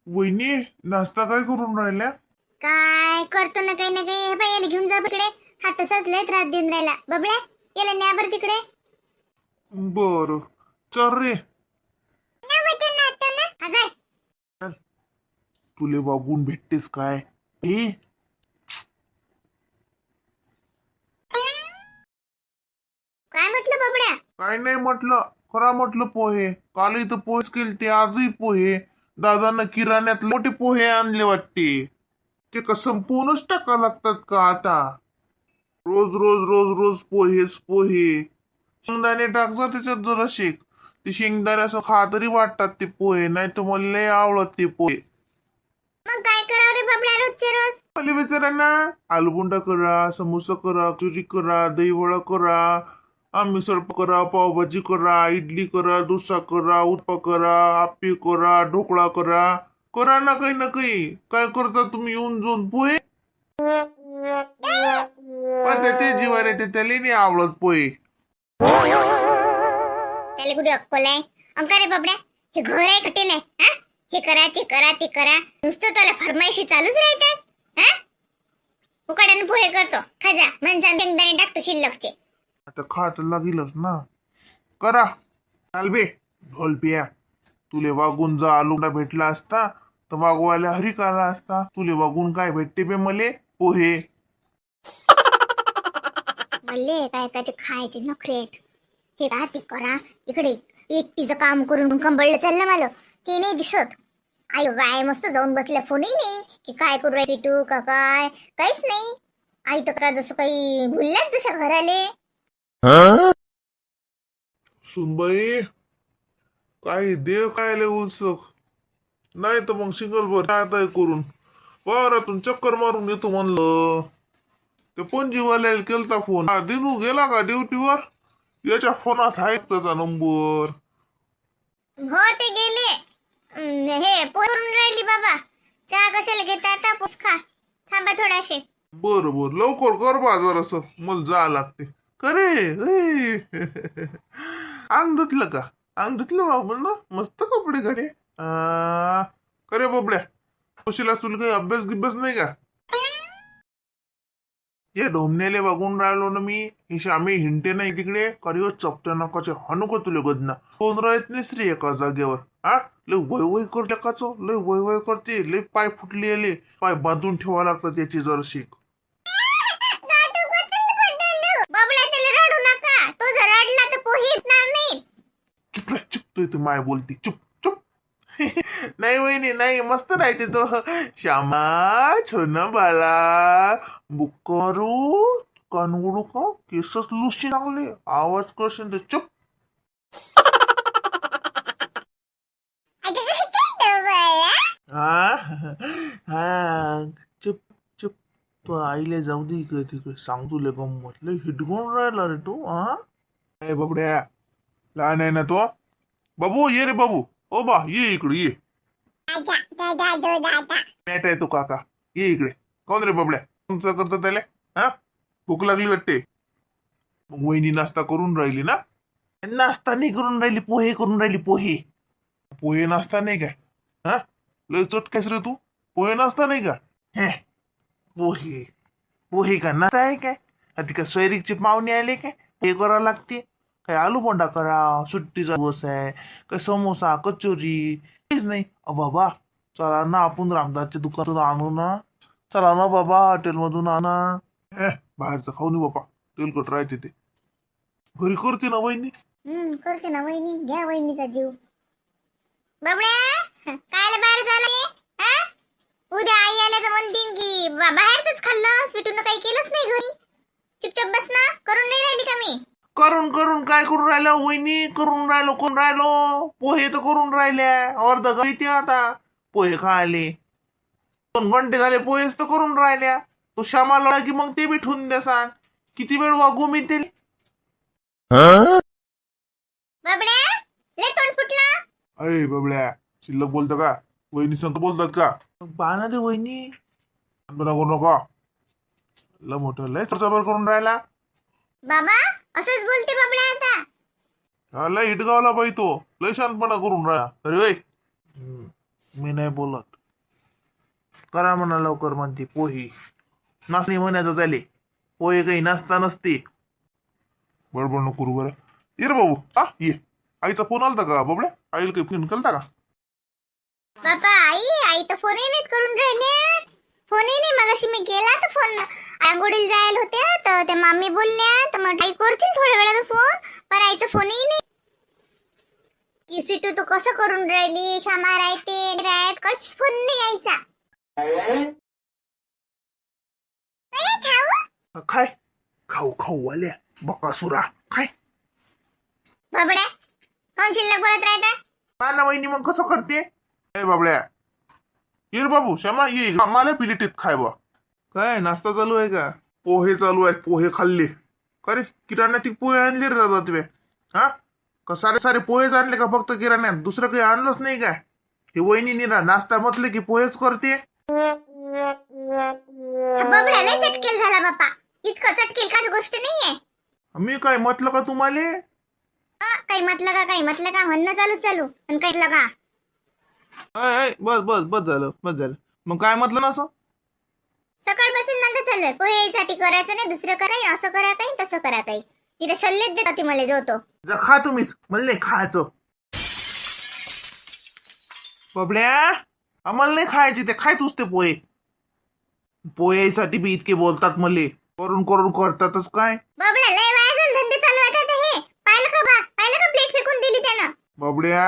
वहिनी नाश्ता काय करून राहिल्या? काय करतो ना काही ना काही. हे बाई याला घेऊन जा तिकडे. हा तसाच लय त्रास देऊन राहिला. बबड्या याला न्या बरं तिकडे. बर चल रे. हा जाय. तुले वागून भेटतेस काय? ए काय म्हटलं बबड्या? काय नाही म्हटलं, खरा म्हटलं पोहे. काल इथं पोहेच केलते, आजही पोहे. दादानं किराण्यात मोठे पोहे आणले वाटते. ते का संपूर्णच टाका लागतात का आता? रोज रोज रोज रोज पोहेच पोहे. शेंगदाणे टाकजा त्याच्यात जराशे. ते शेंगदाणे असं खा तरी वाटतात ते पोहे, नाही तर मला लय आवडत ते पोहे. मग काय करावं रे बबड्या रोजचे रोज? खाली विचारांना आलूबुंडा करा, समोसा करा, कचोरी करा, दहीवडा करा, मिसळ करा, पावभाजी करा, इडली करा, डोसा करा, उत्पा करा, आप्पे करा, ढोकळा करा. करा ना काही ना काही. काय करता तुम्ही येऊन जाऊन पोहे? पण त्याचे जीवार येते, त्याला नाही आवडत पोहे. त्याला कुठे अक्कल आहे? अंका रे बबड्या, हे घर आहे हॉटेल आहे? हा, हे करा ते करा ते करा, नुसतं त्याला फरमाईशी चालूच राहतात. हा, उकाड्यानं पोहे करतो, खा जा. मनसान शेंगदाणे टाकतो शिल्लकचे. आता खात लागेलच ना. करा चाल बे. ढोल पिया, तुले वागून जा आलूंडा भेटला असता तर वागवायला हरी आला असता. तुले वागून काय भेटते बे मले? पोहे. मल्ले काय त्याचे खायचे नखरे आहेत. हे करा ते करा. इकडे एकटीचं काम करून कंबळलं चाललं मला. ते नाही दिसत. आई बाय मस्त जाऊन बसल्या, फोनही नाही की काय करू राहायची तू का काय, काहीच नाही. आई तर का जसं काही भुलल्याच जशा घराले. सुनबाई, काय देव काय लय उत्सुक. नाही तर मग सिंगल भर काय करून वावरातून चक्कर मारून येतो म्हणलं. ते पणजीवाल्याला केलता फोन. दिनू गेला का ड्युटीवर? याच्या फोनात आहे त्याचा नंबर. हो ते गेले. हे पोरून राहिली बाबा. चहा कशाला घेता आता? पोच खा. थांबा थोडाशे. बर बर लवकर कर बाजार असं, मला जा लागते. करे अंग धुतलं का? अंग धुतलं बाबा ना, मस्त कपडे घरे. करे बाबड्या, कशीला तुला काही अभ्यास गिभ्यास नाही का? या ढोमण्याले बघून राहिलो ना मी. हे श्यामी हिंटे नाही तिकडे करिओ चपट्या नकाचे हानू का तुले गदना. कोण राहत नाही स्त्री एका जागेवर. हा, लय वय वय करते काच, लय वय वय करते. लय पाय फुटले आले, पाय बांधून ठेवा लागतात याची जरशी. बाबला त्याला रडू नका. तो जर रडला तर पोहे येणार नाही. चुप रे चुप. तू माय बोलती, चुप चुप. नाही वहिनी नाही, मस्त राहते तो. श्यामा छोन बाला बुकारू कानवडू का केसच लुशी लागले. आवाज करशील तर चुप. हा हा चुप चुप. तू आईला जाऊ दे इकडे तिकडे. सांग तुला गंमत लय हिटकून राहिला रे तू. हा बाबड्या, लहान आहे ना तो. बाबू ये रे बाबू. ओ बा ये इकडे ये. मॅट आहे तो काका. ये इकडे. कोण रे बाबड्या? तुमचं करतो त्याला? हा, भूक लागली वाटते. मग वहिनी नाश्ता करून राहिली ना? नाश्ता नाही करून राहिली, पोहे करून राहिली. पोहे पोहे नाश्ता नाही काय? हा, लय चटकायस रे तू. पोहे नाश्ता नाही का? हे पोहे पोहे का नाश्ता आहे काय? आधी का सोयरीकचे पाहुणे आले काय हे करावं लागते काय? आलू बोंडा करा, सुट्टीचा दिवस आहे काय? समोसा कचोरी काहीच नाही. बाबा चला ना, आपण रामदासच्या दुकानातून आणू ना. चला ना बाबा, हॉटेलमधून आणा. बाहेरचं खाऊ नये बाबा, तेलकट राहते ते. घरी करते ना वहिनी. करते ना वहिनी. घ्या वहिनीचा जीव. बाबड्या कायला बाहेर झालं? हा, उद्या आई आल्या तर म्हणतील की बाहेरच खाल्लं, स्वीटून काही केलंच नाही घरी. चुपचाप बस ना. करून नाही राहिली का मी? करून करून काय करून राहिलो वहिनी? करून राहिलो करून राहिलो. पोहे तर करून राहिल्या. अर्ध घरी ते आता पोहे खायले 2 घंटे झाले. पोहेच तर करून राहिल्या. तो श्यामाला की मग ते बी ठेवून द्या. सांग किती वेळ वागू मी ते. बाबड्या लय तोंड फुटला. अरे बाबड्या, शिल्लक बोलतं का? वहिनी संग बोलतात का? पाहना ते वहिनी. करू नका. ल मोठं लय चबर करून राहिला. बाबा असंच बोलते बाबड्या आता. लय हिटगावला बाई तो. लय शांतपणा करून राहिला. अरे वय मी नाही बोलत. करा म्हणा लवकर म्हणते पोहे. नाचणी म्हणायचं त्याले, पोहे काही नाचता नसते. बडबड नको करू बरं. ये रे भाऊ, हा ये. आईचा फोन आलता का बाबड्या? आईला काही फोन केलता का? बापा आई तर फोनही नाहीत करून राहिले. फोनही नाही. मगाशी मी केला तर फोन आंघोळीला जायला होत्या तर त्या मामी बोलल्या तर मग आई करतील थोड्या वेळात फोन. पण आईचा फोनही नाही. की सिटू तू कसं करून राहिली? श्यामा राहते राहत कच फोन नाही आईचा. खाय खाऊ खाऊ वाल्या बकासुरा खाय. बाबड्या कोण शिल्लक बोलत राहता? ना वहिनी मग कसं करते? ए बाबड्या ये रे बाबू, श्यामा ये मला पिलिटीत खाय बा. काय नाश्ता चालू आहे का? पोहे चालू आहेत. पोहे खाल्ले का रे? किराण्यात पोहे आणले रे दादा तुम्ही? हा का सारे सारे पोहेच आणले का फक्त किराण्यात? दुसरं काही आणलंच नाही काय? हे वहिनी निरा नाश्ता म्हटले की पोहेच करते. बाबड्याला चटकेल झाला बापा. इतकं चटकेल काच गोष्ट नाहीये. मी काय म्हटलं का तुम्हाला? काही म्हटलं का म्हणणं चालू आणि काही लगा. बस बस बस झालं. मग काय म्हटलं ना असं? सकाळपासून नंतर चाललोय पोहेसाठी करायचं नाही दुसरं कराय असं करा काही तसं करा काही. तिथे सल्लेच देता ती मला जोतो. जा खा तुम्हीच, मला नाही खायचं. बाबड्या आम्हाला नाही खायचे ते, खाय तूच ते पोहे. पोहेसाठी बी इतके बोलतात मले, करून करून करतातच काय. बाबड्या लय वाया झालं धंदे चालू आहेत आता हे. पाहिलं का प्लेट फेकून दिली त्यानं. बाबड्या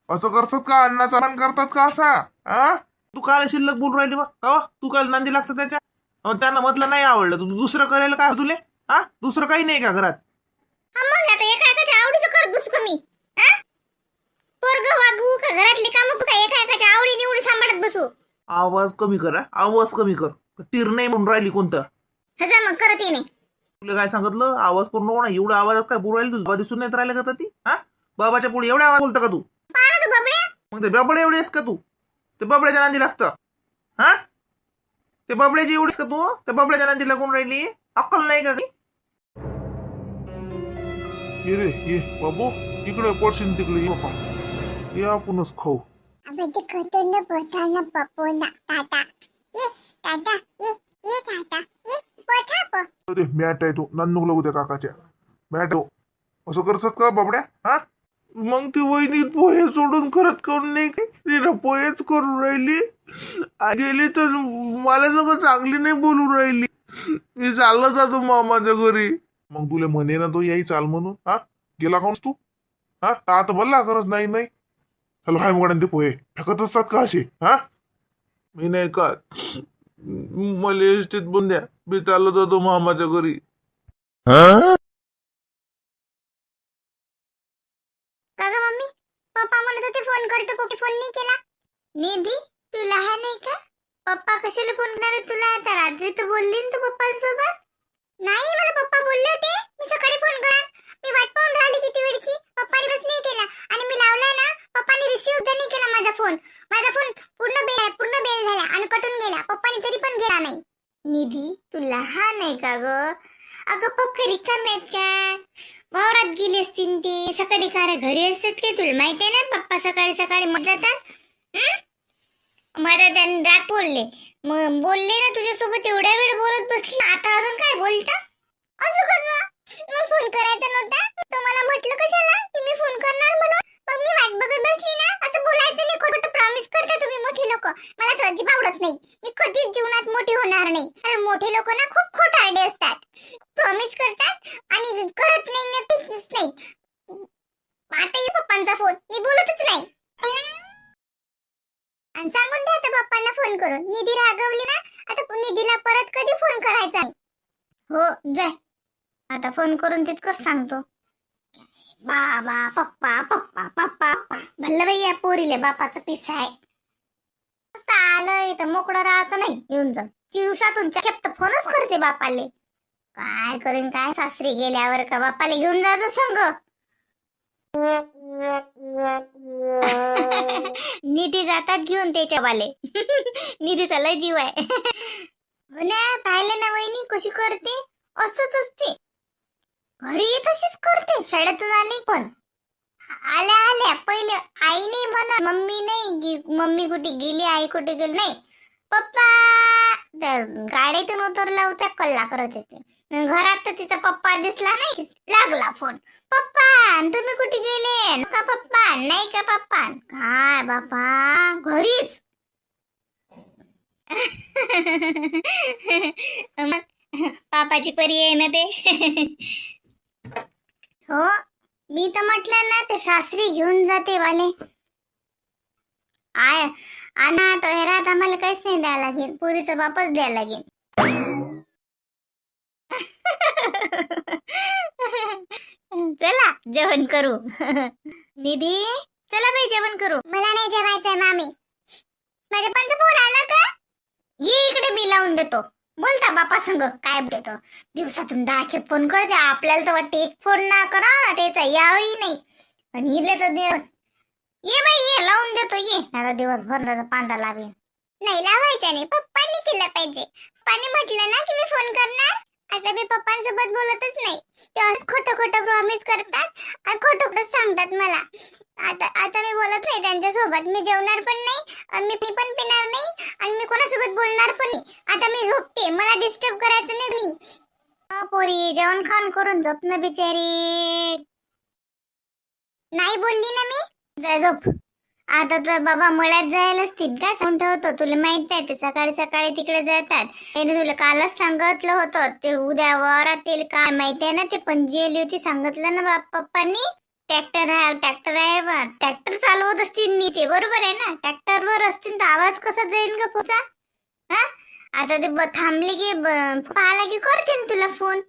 असं करतात का? अन्नाचा मान करतात का असा? हा तू काय शिल्लक बोलून राहिली बा? तू काय नांदी लागतं त्याच्या? त्यांना म्हटलं नाही आवडलं तू दुसरं करायला काय तुले? हा दुसरं काही नाही का घरात? मग आता एका आवडीचं करत बसू का मी? पोरग वागवू का घरातली कामं का एका आवडी निवडी सांभाळत बसू? आवाज कमी कर. आवाज कमी कर. तीर नाही म्हणून राहिली कोणतं? हजा मग करत ये नाही. तुला काय सांगितलं? आवाज करू नको ना. एवढ्या आवाजात काय बोलू राहिली तुझ्या दिसून नाही राहिलं का ती? हा बाबाच्या पुढे एवढ्या आवाज बोलतं का तू? पाहा तू बाबड्या. मग ते बाबडे एवढी आहेस का तू? ते बाबड्याच्या नांदी लागतं. हा ते बाबड्याची एवढीच का तू? त्या बाबड्याच्या नांदी लागून राहिली? अक्कल नाही का? ये रे ये बाबू, इकडे पडशील तिकडे ये बाबा. ये आपणच खाऊ. अबे ते करतो ना पोटाला पपोला टाटा. ये टाटा ये टाटा ये पोटा पो. ते मॅट आहे तो नन्नू लागू त्या काकाच्या मॅट. असं करतात का बाबड्या? हा मग ती वहिनी पोहे सोडून करत करून नाही की तिनं पोहेच करून राहिली. गेली तर मला सगळं चांगली नाही बोलून राहिली. मी चालला जातो मामाच्या घरी. मग तुला म्हणे ना तो याई चाल म्हणून. हा गेला कोण तू? हा आता बोलला करत नाही नाही. चलो काय मग ते पोहे फेकत असतात का असे? हा मी नाही का मला एसटीत बंद द्या. मी चाललो जातो मामाच्या घरी. का ग मम्मी? पप्पा म्हणत होते फोन करतो. कुठे फोन नाही केला? निधी तू लहान आहे का? पप्पा कशाला फोन करणार तुला? आता रात्री तर बोलली ना तू पप्पांसोबत. नाही मला पप्पा बोलले होते मी सकाळी फोन करा. मी वाट पाहून राहिली किती वेळची. पप्पाने बस नाही केला आणि मी लावला ना पप्पाने रिसीव्ह सुद्धा नाही केला माझा फोन. माझा फोन पूर्ण बेल झाला आणि कटून गेला. पप्पाने तरी पण गेला नाही. निधी तू लहान आहे का ग? अगं पप्पा रिकामे आहेत का? वावरात गेले असतील ते. सकाळी कार घरी असतात काय तुला माहित आहे ना? पप्पा सकाळी सकाळी मग जातात. मला त्यांनी रात बोलले ना तुझ्यासोबत एवढ्या वेळ बोलत बसली. आता अजून काय बोलता? असं कसं? मग फोन करायचा नव्हता? तुम्हाला म्हटलं कशाला की मी फोन करणार म्हणून? मग मी वाट बघत बसली ना. असं बोलायचं नाही. खोटं प्रॉमिस करता तुम्ही मोठी लोक. मला तर अजिबात आवडत नाही. मी कधीच जीवनात मोठी होणार नाही. कारण मोठे लोक ना खूप खोटारडे असतात. प्रॉमिस करतात आणि करत नाही ना तेच नाही. आता ये पप्पांचा फोन. मी बोलतच नाही. आणि सांगून द्या आता पप्पांना फोन करून. निधी रागवली ना आता निधीला परत कधी फोन करायचा नाही. हो जाय आता फोन करून तितकंच सांगतो. बाबा पप्पा पप्पा पप्पा भल्ल बाई या पोरीले बापाचं पिस आहे. आलं इथं मोकळं राहत नाही. येऊन जा दिवसातून खेप्त फोनच करते बापाले. काय करीन काय सासरी गेल्यावर का बापाले घेऊन जायचं संग. निधी जातात घेऊन त्याच्या वाले. निधीचा लय जीव आहे. पाहिलं ना वहिनी कशी करते? असंच असते. घरी तशीच करते. शाळेतून आली पण आल्या पहिले आई नाही म्हणा मम्मी नाही. मम्मी कुठे गेली आई कुठे गेली नाही. पप्पा. तर गाडीतून उतरला होता कल्ला करत होते. घरात तर तिचा पप्पा दिसला नाही. लागला फोन. पप्पा तुम्ही कुठे गेले? का पप्पा नाही का पप्पा? काय बापा घरीच. मग पापाची परी आहे ना ते. हो मी तर म्हटलं ना ते शास्त्री घेऊन जाते वाले. आय आणा तयारात आम्हाला काहीच नाही द्यायला लागेल. पुरीचा बापच द्यायला लागेल. चला जेवण करू. निधी चला बाई जेवण करू. मला नाही जेवायचंय मामी. माझ्या पंच फोन आला का? ये इकडे मी लावून देतो. बोलता बापा संग काय देतो. दिवसातून 10 खेप फोन करते. आपल्याला तर वाटते एक फोन ना करा त्याचा यावही नाही. आणि इथले तर दिवस ये बाई ये लावून देतो. ये आता दिवसभर पांढरा लावेन. नाही लावायचा नाही. पप्पांनी केलं पाहिजे. पप्पांनी म्हटलं ना की मी फोन करणार. आता मी पप्पांसोबत बोलतच नाही. ते असं खोटं खोटं प्रॉमिस करतात आणि खोटं खोटं सांगतात मला. आता आता मी बोलत नाही त्यांच्यासोबत. मी जेवणार पण नाही आणि मी पण पिणार नाही आणि मी कोणासोबत बोलणार पण नाही. आता मी झोपते. मला डिस्टर्ब करायचं नाही मी. पोरी जेवण खाऊन करून झोप ना बिचारी. नाही बोलली ना मी. जा झोप. आता तर बाबा मळ्यात जायला असतील काय सांगून ठेवतो. तुला माहित आहे ते सकाळी सकाळी तिकडे जातात. त्याने तुला कालच सांगितलं होतं ते उद्या वरात येईल काय माहिती आहे ना. ते पणजी आली होती सांगितलं ना पप्पांनी. ट्रॅक्टर आहे बा. ट्रॅक्टर चालवत असतील नी ते बरोबर आहे ना. ट्रॅक्टरवर असतील तर आवाज कसा जाईल ग पोचा. हा आता ते थांबले की पाहाला की करते ना तुला फोन.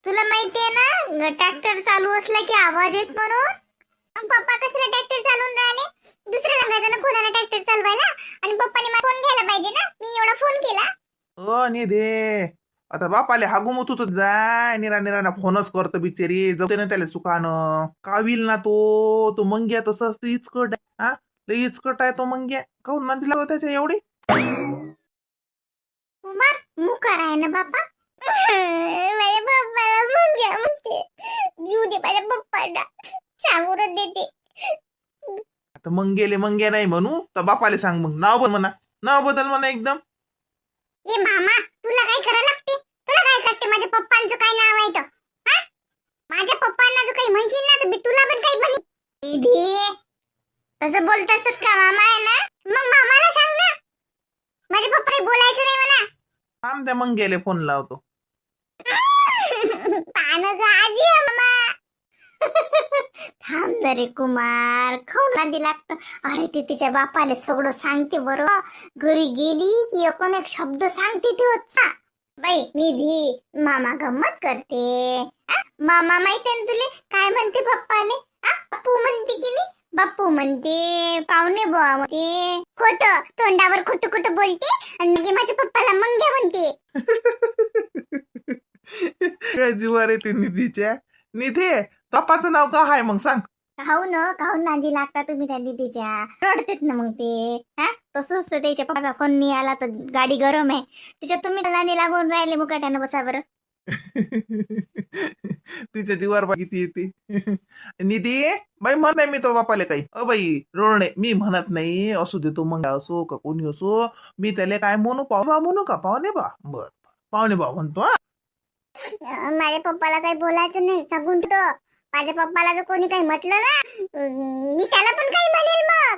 तुला माहिती आहे ना ट्रॅक्टर चालू असला की आवाज येत म्हणून. पप्पा कशाला ट्रॅक्टर चालवून राहिले? दुसऱ्या लागायचं ना कोणाला ट्रॅक्टर चालवायला. आणि पप्पाने मला फोन घ्यायला पाहिजे ना. मी एवढा फोन केला. निधे आता बापाले हागूम होतो तर जाय. निरा फोनच करतो बिचारी. जाते ना त्याला सुखानं. काविल ना तो मंग्या तसं असतं इचकट आहे. हा लई इचकट आहे तो मंग्या. काहून नांदी लागत त्याच्या एवढी. कुमार मुकार आहे ना बापा. माझ्या पप्पाला मंग्या म्हणते. घेऊ दे माझ्या पप्पाला. सांगूनच देते. आता मंग्या नाही म्हणू तर बापाले सांग मग. नाव बदल म्हणा एकदम. ये मामा तुला काय करायला लागते? तुला काय करते? माझ्या पप्पांचं काय नाव आहे तर? हा माझ्या पप्पांना जो काही म्हणशील ना तर मी तुला पण काही म्हणी. दीदी तसं बोलत असत का? मामा आहे ना. मग मामाला सांग ना. माझ्या पप्पाला बोलायचं नाही म्हणा. थांब त्या मंग्याले फोन लावतो. पान ग आजी मामा. थांब रे कुमार. खाऊन नांदी लागतं. अरे ते तिच्या बापाला सगळं सांगते बरं. घरी गेली की एक शब्द सांगते ते होता. बाई निधी मामा गंमत करते. मामा माहिती ना तुले काय म्हणते पप्पाले? बाप्पू म्हणते की नाही. बाप्पू म्हणते. पाहुणे बुवा म्हणते. खोट तोंडावर खोटं खोटं बोलते आणि मग माझ्या पप्पाला मंग्या म्हणते. काय जीवार येते निधीच्या. निधे बापाचं नाव का आहे मग सांग. काहून नांदी लागता तुम्ही त्या दिदीच्या. रडतेत ना मग ते. तसंच त्याच्या पप्पाचा फोन नाही आला तर गाडी गरम आहे त्याच्यात तुम्ही नांदी लागून राहिले मुकाट्यानं बसा बरं. तिच्या जीवार किती येते. निधी बाई म्हणत नाही मी तो बापाले काही. बाई रोडणे मी म्हणत नाही. असू देतो मग असो का कोणी असो. मी त्याला काय म्हणू म्हणू का पाहुणे बा. बर पाहुणे बा म्हणतो. माझ्या पप्पाला काही बोलायचं नाही सांगून तो. माझ्या पप्पाला जर कोणी काही म्हटलं ना मी त्याला पण काही म्हणेल मग.